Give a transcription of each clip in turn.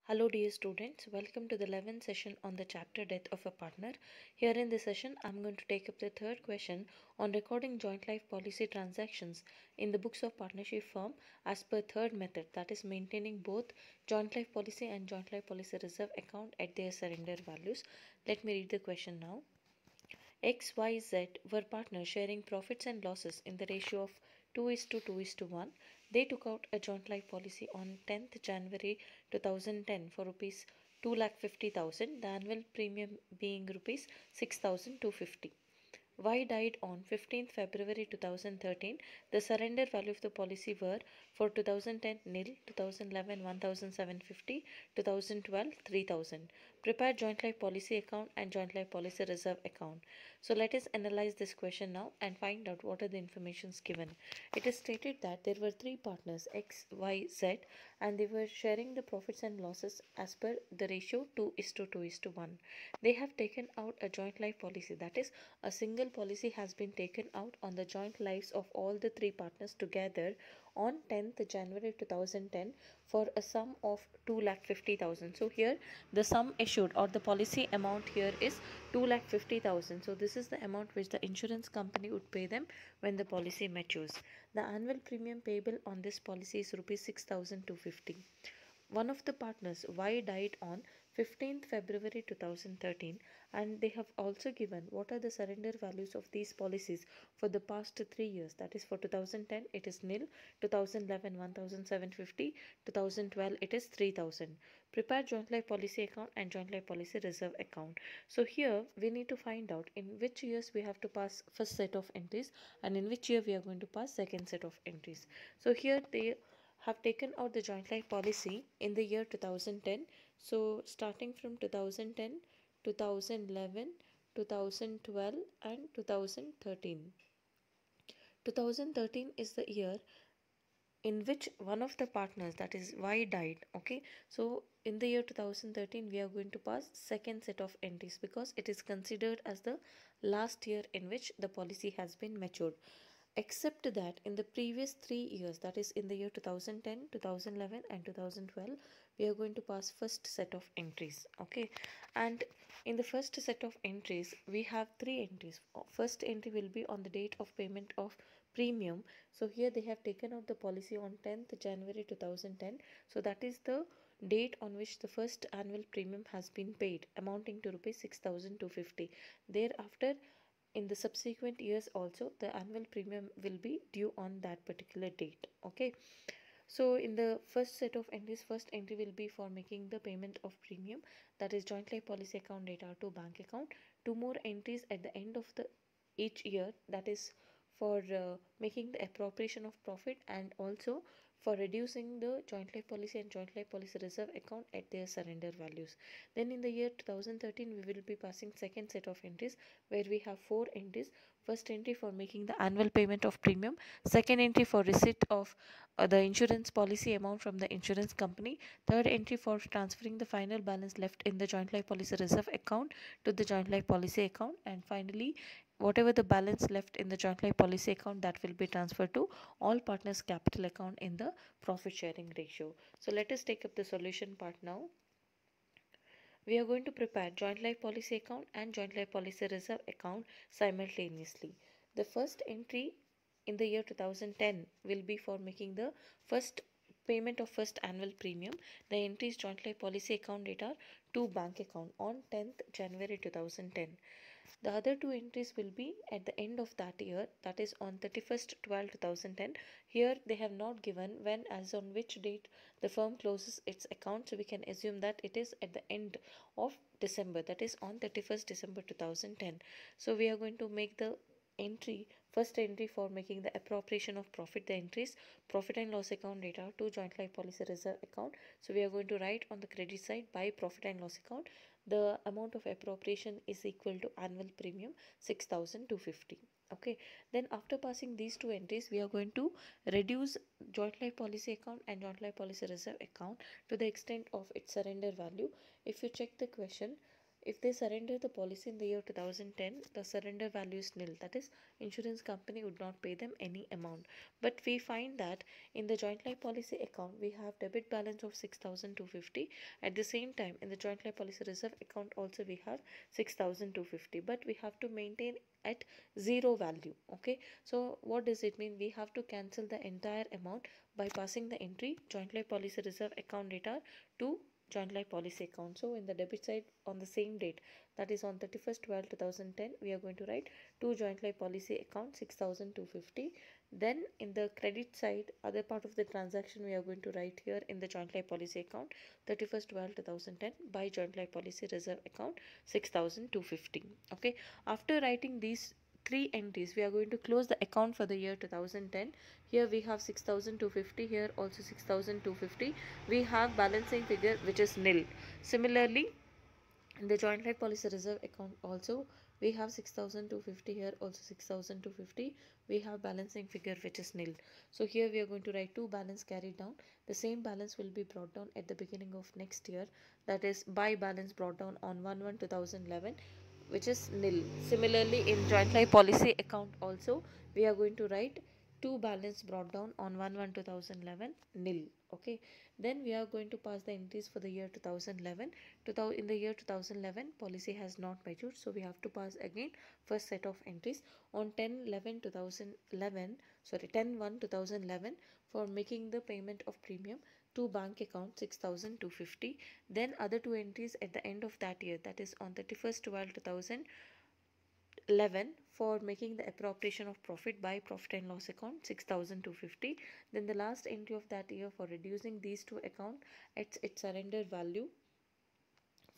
Hello dear students, welcome to the 11th session on the chapter Death of a Partner. Here in this session, I am going to take up the third question on recording joint life policy transactions in the books of partnership firm as per third method, that is maintaining both joint life policy and joint life policy reserve account at their surrender values. Let me read the question now. X, Y, Z were partners sharing profits and losses in the ratio of 2:2:1. They took out a joint life policy on 10th January 2010 for rupees 2,50,000, the annual premium being rupees 6,250. Y died on 15th February 2013. The surrender value of the policy were for 2010 nil, 2011 1,750, 2012 3,000. Prepare joint life policy account and joint life policy reserve account. So let us analyze this question now and find out what are the informations given. It is stated that there were three partners X, Y, Z, and they were sharing the profits and losses as per the ratio 2:2:1. They have taken out a joint life policy, that is a single policy has been taken out on the joint lives of all the three partners together on 10th January 2010 for a sum of 2,50,000. So here the sum issued or the policy amount here is 2,50,000. So this is the amount which the insurance company would pay them when the policy matures. The annual premium payable on this policy is rupees 6,250. One of the partners, Y, died on 15th February 2013, and they have also given what are the surrender values of these policies for the past 3 years. That is for 2010 it is nil, 2011 1,750, 2012 it is 3,000. Prepare joint life policy account and joint life policy reserve account. So here we need to find out in which years we have to pass first set of entries and in which year we are going to pass second set of entries. So here they have taken out the joint life policy in the year 2010. So starting from 2010, 2011, 2012 and 2013. 2013 is the year in which one of the partners, that is Y, died. Okay, so in the year 2013 we are going to pass second set of entries because it is considered as the last year in which the policy has been matured, except that in the previous 3 years, that is in the year 2010, 2011 and 2012, we are going to pass first set of entries. Okay, and in the first set of entries we have three entries. First entry will be on the date of payment of premium. So here they have taken out the policy on 10th January 2010. So that is the date on which the first annual premium has been paid, amounting to rupees 6,250. Thereafter, in the subsequent years also, the annual premium will be due on that particular date. Okay, so in the first set of entries, first entry will be for making the payment of premium, that is joint life policy account data to bank account. Two more entries at the end of the each year, that is for making the appropriation of profit and also for reducing the joint life policy and joint life policy reserve account at their surrender values. Then in the year 2013 we will be passing second set of entries where we have four entries. First entry for making the annual payment of premium, second entry for receipt of the insurance policy amount from the insurance company, third entry for transferring the final balance left in the joint life policy reserve account to the joint life policy account, and finally whatever the balance left in the joint life policy account, that will be transferred to all partners capital account in the profit sharing ratio. So let us take up the solution part now. We are going to prepare joint life policy account and joint life policy reserve account simultaneously. The first entry in the year 2010 will be for making the first payment of first annual premium. The entries joint life policy account data to bank account on 10th January 2010. The other two entries will be at the end of that year, that is on 31st 12 2010. Here they have not given when as on which date the firm closes its account, so we can assume that it is at the end of December, that is on 31st December 2010. So we are going to make the entry, first entry for making the appropriation of profit, the entries profit and loss account data to joint life policy reserve account. So we are going to write on the credit side by profit and loss account the amount of appropriation is equal to annual premium 6,250. Okay, then after passing these two entries we are going to reduce joint life policy account and joint life policy reserve account to the extent of its surrender value. If you check the question, if they surrender the policy in the year 2010, the surrender value is nil. That is, insurance company would not pay them any amount. But we find that in the joint life policy account, we have debit balance of 6,250. At the same time, in the joint life policy reserve account also we have 6,250. But we have to maintain at zero value. Okay. So what does it mean? We have to cancel the entire amount by passing the entry joint life policy reserve account data to joint life policy account. So in the debit side, on the same date, that is on 31st 12 2010, we are going to write to joint life policy account 6,250. Then in the credit side, other part of the transaction, we are going to write here in the joint life policy account 31st 12 2010 by joint life policy reserve account 6,250. Okay, after writing these three entries, we are going to close the account for the year 2010. Here we have 6,250, here also 6,250. We have balancing figure which is nil. Similarly, in the joint life policy reserve account also we have 6,250, here also 6,250. We have balancing figure which is nil. So here we are going to write two balance carried down. The same balance will be brought down at the beginning of next year, that is by balance brought down on 1/1/2011, which is nil. Similarly, in joint life policy account also we are going to write two balance brought down on 1/1/2011 nil. Okay, then we are going to pass the entries for the year 2011. In the year 2011, policy has not matured, so we have to pass again first set of entries on 10/11/2011, sorry 10/1/2011, for making the payment of premium to bank account 6,250. Then other two entries at the end of that year, that is on 31st 12/2011, for making the appropriation of profit by profit and loss account 6,250. Then the last entry of that year for reducing these two account at its surrender value.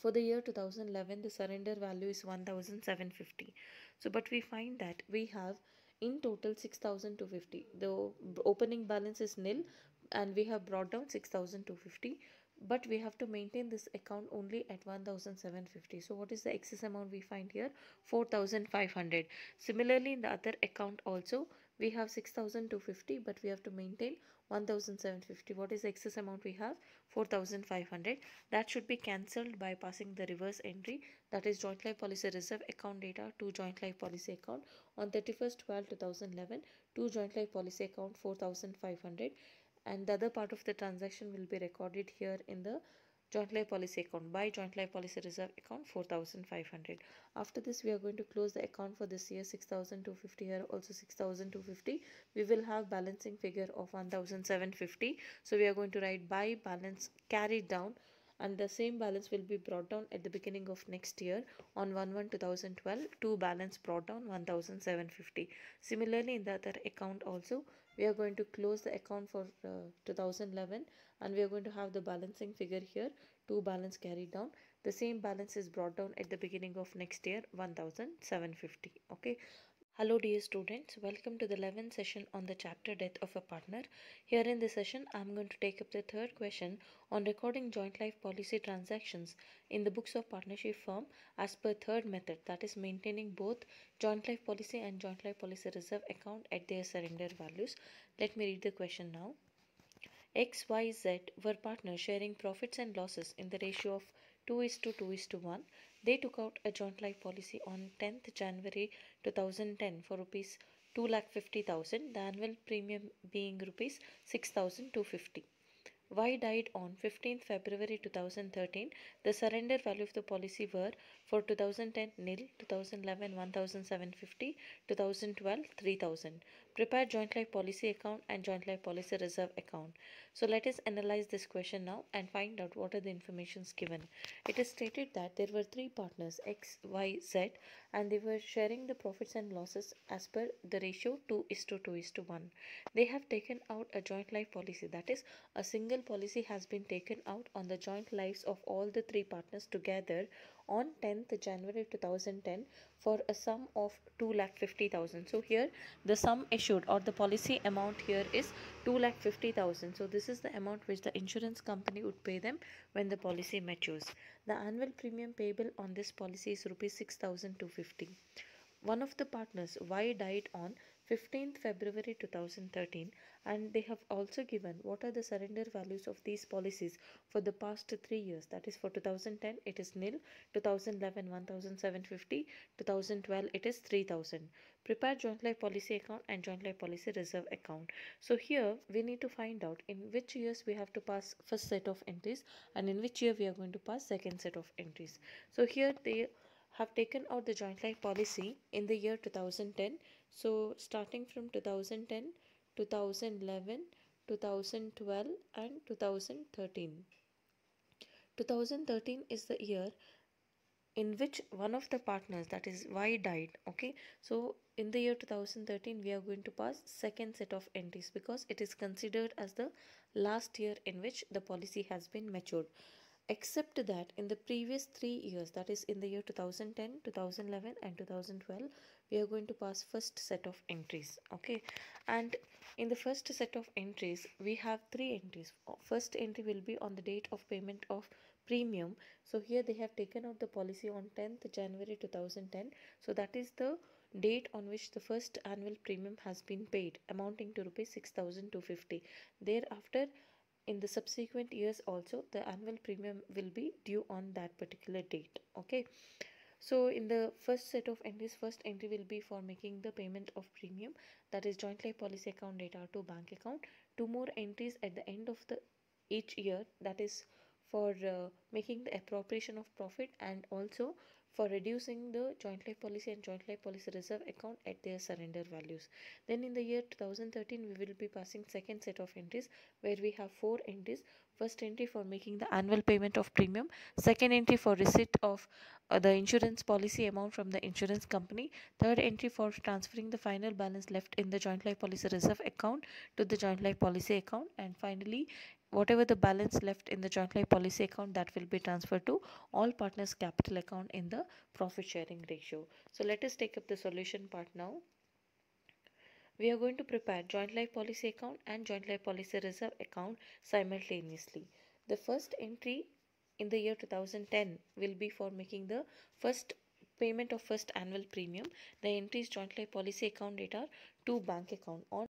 For the year 2011, the surrender value is 1,750. So, but we find that we have in total 6,250. The opening balance is nil and we have brought down 6,250. But we have to maintain this account only at 1,750. So, what is the excess amount we find here? 4,500. Similarly, in the other account also, we have 6,250, but we have to maintain 1,750. What is the excess amount we have? 4,500. That should be cancelled by passing the reverse entry, that is joint life policy reserve account data to joint life policy account on 31st 12 2011 to joint life policy account 4,500, and the other part of the transaction will be recorded here in the joint life policy account by joint life policy reserve account 4,500. After this, we are going to close the account for this year 6,250, here also 6,250. We will have balancing figure of 1,750. So we are going to write by balance carried down, and the same balance will be brought down at the beginning of next year on 1/1/2012 to balance brought down 1,750. Similarly, in the other account also we are going to close the account for 2011, and we are going to have the balancing figure here to balance carried down. The same balance is brought down at the beginning of next year 1,750. Okay. Hello dear students, welcome to the 11th session on the chapter Death of a Partner. Here in this session, I am going to take up the third question on recording joint life policy transactions in the books of partnership firm as per third method, that is maintaining both joint life policy and joint life policy reserve account at their surrender values. Let me read the question now. X, Y, Z were partners sharing profits and losses in the ratio of 2:2:1. They took out a joint life policy on 10th January 2010 for rupees 2,50,000, the annual premium being rupees 6,250. Y died on 15th February 2013. The surrender value of the policy were for 2010 nil, 2011 1,750, 2012 3,000. Prepare joint life policy account and joint life policy reserve account. So let us analyze this question now and find out what are the informations given. It is stated that there were three partners X, Y, Z, and they were sharing the profits and losses as per the ratio 2:2:1. They have taken out a joint life policy, that is a single policy has been taken out on the joint lives of all the three partners together on 10th January 2010 for a sum of 2,50,000. So here the sum issued or the policy amount here is 2,50,000. So this is the amount which the insurance company would pay them when the policy matures. The annual premium payable on this policy is rupees 6,250. One of the partners Y died on 15th February 2013, and they have also given what are the surrender values of these policies for the past 3 years. That is, for 2010 it is nil, 2011 1750, 2012 it is 3000. Prepare joint life policy account and joint life policy reserve account. So here we need to find out in which years we have to pass first set of entries and in which year we are going to pass second set of entries. So here they have taken out the joint life policy in the year 2010. So starting from 2010, 2011, 2012 and 2013. 2013 is the year in which one of the partners, that is Y, died. Okay, so in the year 2013 we are going to pass second set of entries because it is considered as the last year in which the policy has been matured, except that in the previous 3 years, that is in the year 2010, 2011 and 2012, we are going to pass first set of entries. Okay, and in the first set of entries we have three entries. First entry will be on the date of payment of premium. So here they have taken out the policy on 10th January 2010. So that is the date on which the first annual premium has been paid, amounting to rupees 6250. Thereafter, in the subsequent years also, the annual premium will be due on that particular date. Okay, so in the first set of entries, first entry will be for making the payment of premium, that is joint life policy account data to bank account. Two more entries at the end of the each year, that is for making the appropriation of profit and also for reducing the joint life policy and joint life policy reserve account at their surrender values. Then in the year 2013 we will be passing second set of entries where we have four entries. First entry for making the annual payment of premium, second entry for receipt of the insurance policy amount from the insurance company, third entry for transferring the final balance left in the joint life policy reserve account to the joint life policy account, and finally whatever the balance left in the joint life policy account, that will be transferred to all partners capital account in the profit sharing ratio. So let us take up the solution part now. We are going to prepare joint life policy account and joint life policy reserve account simultaneously. The first entry in the year 2010 will be for making the first payment of first annual premium. The entries joint life policy account data to bank account on